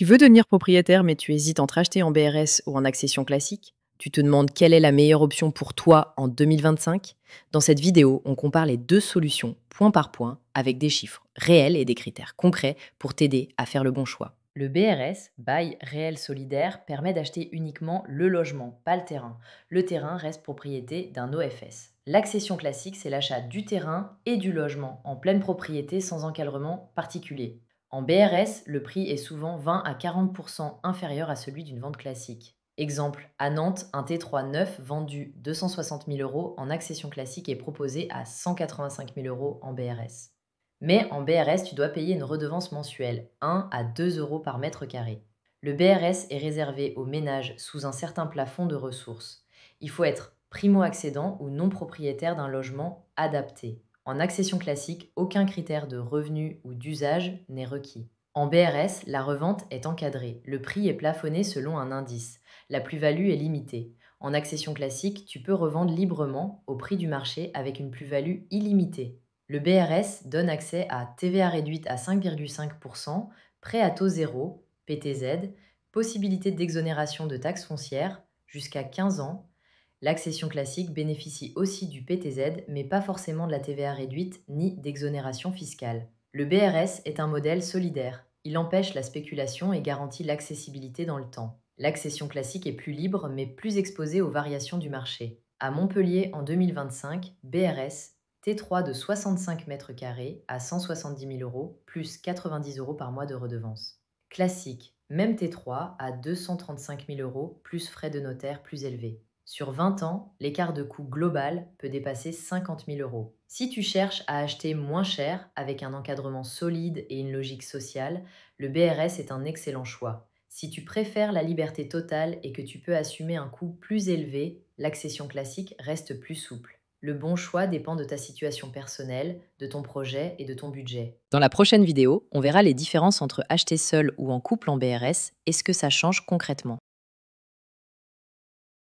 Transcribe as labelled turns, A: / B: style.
A: Tu veux devenir propriétaire, mais tu hésites entre acheter en BRS ou en accession classique? Tu te demandes quelle est la meilleure option pour toi en 2025? Dans cette vidéo, on compare les deux solutions point par point avec des chiffres réels et des critères concrets pour t'aider à faire le bon choix. Le BRS, bail réel solidaire, permet d'acheter uniquement le logement, pas le terrain. Le terrain reste propriété d'un OFS. L'accession classique, c'est l'achat du terrain et du logement en pleine propriété sans encadrement particulier. En BRS, le prix est souvent 20 à 40% inférieur à celui d'une vente classique. Exemple, à Nantes, un T3 neuf vendu 260 000 euros en accession classique est proposé à 185 000 euros en BRS. Mais en BRS, tu dois payer une redevance mensuelle, 1 à 2 euros par mètre carré. Le BRS est réservé aux ménages sous un certain plafond de ressources. Il faut être primo-accédant ou non propriétaire d'un logement adapté. En accession classique, aucun critère de revenu ou d'usage n'est requis. En BRS, la revente est encadrée. Le prix est plafonné selon un indice. La plus-value est limitée. En accession classique, tu peux revendre librement au prix du marché avec une plus-value illimitée. Le BRS donne accès à TVA réduite à 5,5%, prêt à taux zéro, PTZ, possibilité d'exonération de taxes foncières jusqu'à 15 ans. L'accession classique bénéficie aussi du PTZ, mais pas forcément de la TVA réduite ni d'exonération fiscale. Le BRS est un modèle solidaire. Il empêche la spéculation et garantit l'accessibilité dans le temps. L'accession classique est plus libre, mais plus exposée aux variations du marché. À Montpellier, en 2025, BRS, T3 de 65 mètres carrés à 170 000 euros, plus 90 euros par mois de redevance. Classique, même T3 à 235 000 euros, plus frais de notaire plus élevés. Sur 20 ans, l'écart de coût global peut dépasser 50 000 euros. Si tu cherches à acheter moins cher, avec un encadrement solide et une logique sociale, le BRS est un excellent choix. Si tu préfères la liberté totale et que tu peux assumer un coût plus élevé, l'accession classique reste plus souple. Le bon choix dépend de ta situation personnelle, de ton projet et de ton budget. Dans la prochaine vidéo, on verra les différences entre acheter seul ou en couple en BRS et ce que ça change concrètement.